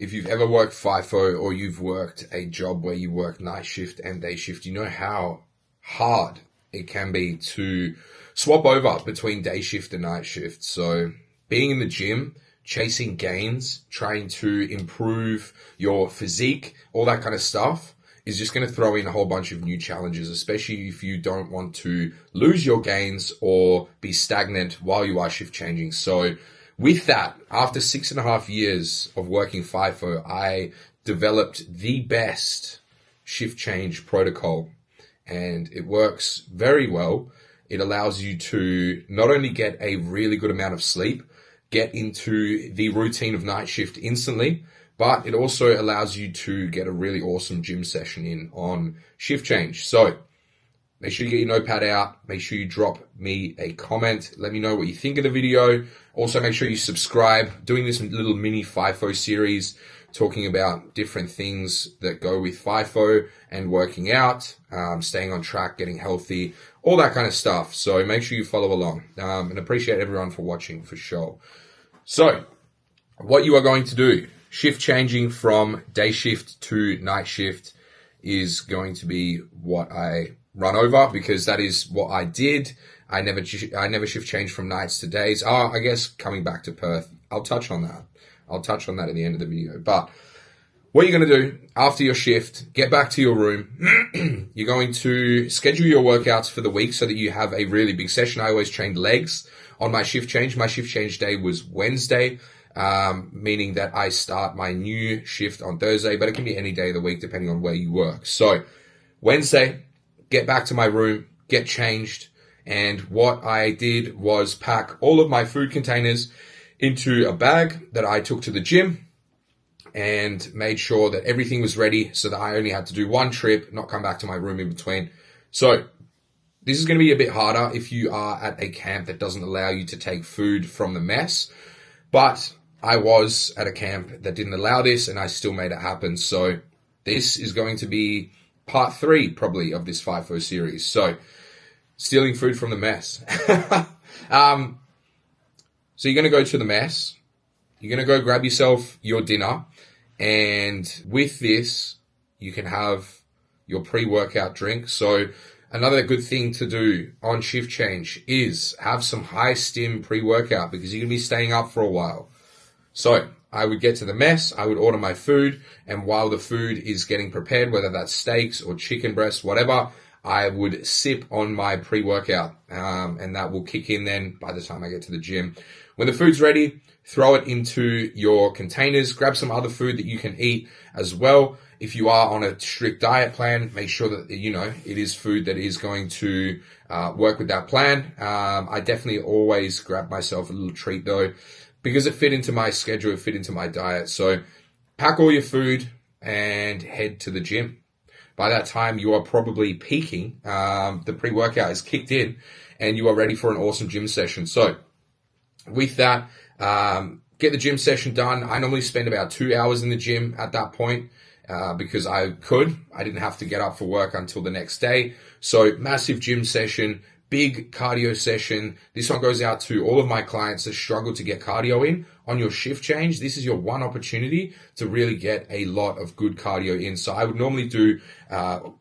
if you've ever worked FIFO or you've worked a job where you work night shift and day shift, you know how hard it can be to swap over between day shift and night shift. So being in the gym, chasing gains, trying to improve your physique, all that kind of stuff is just going to throw in a whole bunch of new challenges, especially if you don't want to lose your gains or be stagnant while you are shift changing. So with that, after 6.5 years of working FIFO, I developed the best shift change protocol, and it works very well. It allows you to not only get a really good amount of sleep, get into the routine of night shift instantly, but it also allows you to get a really awesome gym session in on shift change. So make sure you get your notepad out. Make sure you drop me a comment. Let me know what you think of the video. Also, make sure you subscribe. Doing this little mini FIFO series, talking about different things that go with FIFO and working out, staying on track, getting healthy, all that kind of stuff. So make sure you follow along, and appreciate everyone for watching for sure. So what you are going to do, shift changing from day shift to night shift, is going to be what I run over, because that is what I did. I never shift changed from nights to days. I guess coming back to Perth, I'll touch on that. I'll touch on that at the end of the video. But what you're going to do after your shift, get back to your room. You're going to schedule your workouts for the week so that you have a really big session. I always trained legs on my shift change. My shift change day was Wednesday, meaning that I start my new shift on Thursday, but it can be any day of the week depending on where you work. So Wednesday, get back to my room, get changed. And what I did was pack all of my food containers into a bag that I took to the gym and made sure that everything was ready so that I only had to do one trip, not come back to my room in between. So this is going to be a bit harder if you are at a camp that doesn't allow you to take food from the mess. But I was at a camp that didn't allow this and I still made it happen. So this is going to be part 3 probably of this FIFO series. So stealing food from the mess. So you're going to go to the mess. You're going to go grab yourself your dinner. And with this, you can have your pre-workout drink. So another good thing to do on shift change is have some high stim pre-workout, because you're going to be staying up for a while. So I would get to the mess, I would order my food, and while the food is getting prepared, whether that's steaks or chicken breasts, whatever, I would sip on my pre-workout, and that will kick in then by the time I get to the gym. When the food's ready, throw it into your containers, grab some other food that you can eat as well. If you are on a strict diet plan, make sure that, it is food that is going to work with that plan. I definitely always grab myself a little treat though, because it fit into my schedule, it fit into my diet. So pack all your food and head to the gym. By that time, you are probably peaking. The pre-workout is kicked in and you are ready for an awesome gym session. So with that, get the gym session done. I normally spend about 2 hours in the gym at that point, because I didn't have to get up for work until the next day. So massive gym session, big cardio session. This one goes out to all of my clients that struggle to get cardio in on your shift change. This is your one opportunity to really get a lot of good cardio in. So I would normally do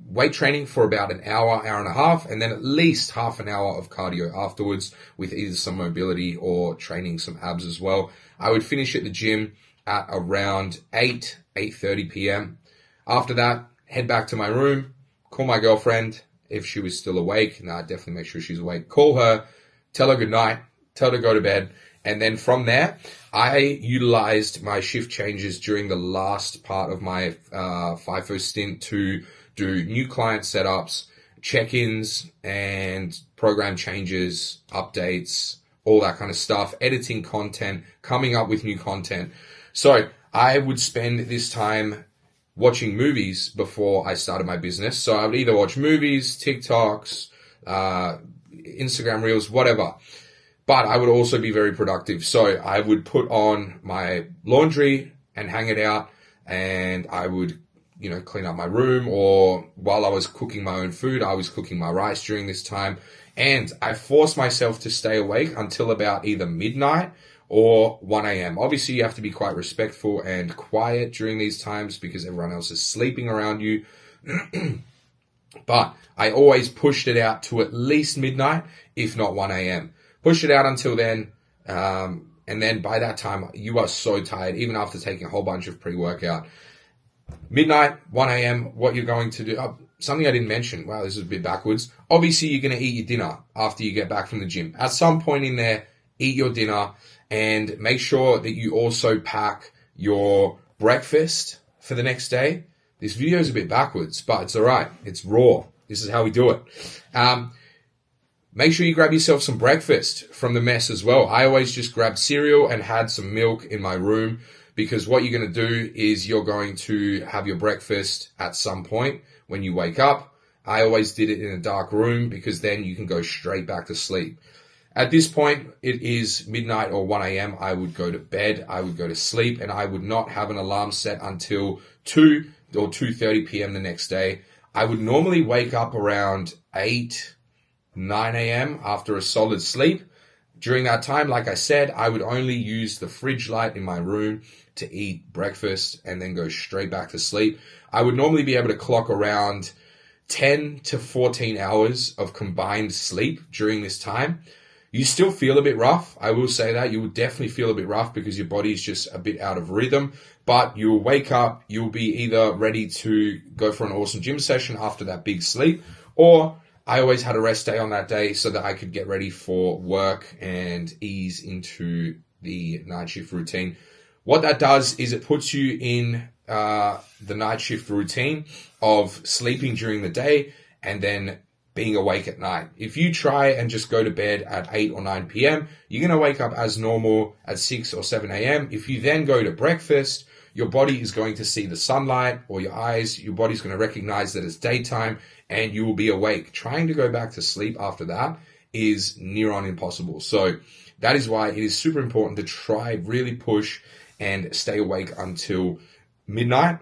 weight training for about an hour, hour and a half, and then at least half an hour of cardio afterwards with either some mobility or training some abs as well. I would finish at the gym at around 8:30 p.m. After that, head back to my room, call my girlfriend if she was still awake. I'd definitely make sure she's awake. Call her, tell her good night, tell her to go to bed. And then from there, I utilized my shift changes during the last part of my FIFO stint to do new client setups, check-ins, and program changes, updates, all that kind of stuff, editing content, coming up with new content. So I would spend this time watching movies before I started my business. So I would either watch movies, TikToks, Instagram Reels, whatever. But I would also be very productive. So I would put on my laundry and hang it out, and I would, clean up my room, or while I was cooking my own food, I was cooking my rice during this time. And I forced myself to stay awake until about either midnight or 1 a.m. Obviously, you have to be quite respectful and quiet during these times because everyone else is sleeping around you. But I always pushed it out to at least midnight, if not 1 a.m. Push it out until then. And then by that time, you are so tired, even after taking a whole bunch of pre-workout. Midnight, 1 a.m., what you're going to do. Something I didn't mention. Wow, this is a bit backwards. Obviously, you're going to eat your dinner after you get back from the gym. At some point in there, eat your dinner and make sure that you also pack your breakfast for the next day. This video is a bit backwards, but it's all right. It's raw. This is how we do it. Make sure you grab yourself some breakfast from the mess as well. I always just grabbed cereal and had some milk in my room because what you're going to do is you're going to have your breakfast at some point when you wake up. I always did it in a dark room because then you can go straight back to sleep. At this point, it is midnight or 1 a.m. I would go to bed, I would go to sleep, and I would not have an alarm set until 2 or 2:30 p.m. the next day. I would normally wake up around 9 a.m. after a solid sleep. During that time, like I said, I would only use the fridge light in my room to eat breakfast and then go straight back to sleep. I would normally be able to clock around 10 to 14 hours of combined sleep during this time. You still feel a bit rough. I will say that. You will definitely feel a bit rough because your body's just a bit out of rhythm. But you'll wake up, you'll be either ready to go for an awesome gym session after that big sleep, or I always had a rest day on that day so that I could get ready for work and ease into the night shift routine. What that does is it puts you in the night shift routine of sleeping during the day and then being awake at night. If you try and just go to bed at 8 or 9 p.m., you're going to wake up as normal at 6 or 7 a.m. If you then go to breakfast, your body is going to see the sunlight, or your eyes, your body's going to recognize that it's daytime and you will be awake. Trying to go back to sleep after that is near on impossible. So that is why it is super important to try, really push and stay awake until midnight,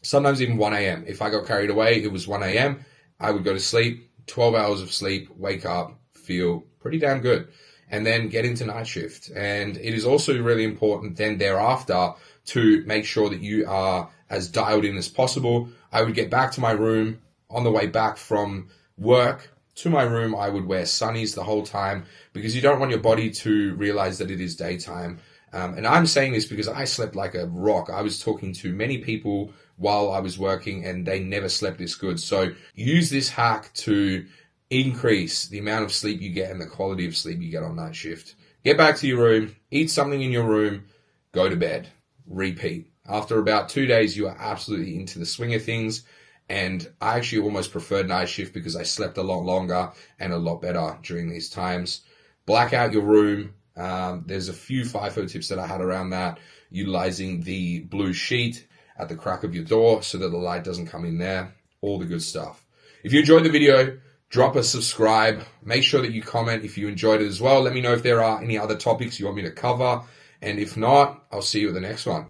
sometimes even 1 a.m. If I got carried away, it was 1 a.m. I would go to sleep, 12 hours of sleep, wake up, feel pretty damn good, and then get into night shift. And it is also really important then thereafter to make sure that you are as dialed in as possible. I would get back to my room. On the way back from work to my room, I would wear sunnies the whole time because you don't want your body to realize that it is daytime. And I'm saying this because I slept like a rock. I was talking to many people while I was working and they never slept this good. So use this hack to increase the amount of sleep you get and the quality of sleep you get on night shift. Get back to your room, eat something in your room, go to bed, repeat. After about 2 days, you are absolutely into the swing of things. And I actually almost preferred night shift because I slept a lot longer and a lot better during these times. Black out your room. There's a few FIFO tips that I had around that, utilizing the blue sheet at the crack of your door so that the light doesn't come in there. All the good stuff. If you enjoyed the video, drop a subscribe. Make sure that you comment if you enjoyed it as well. Let me know if there are any other topics you want me to cover. And if not, I'll see you at the next one.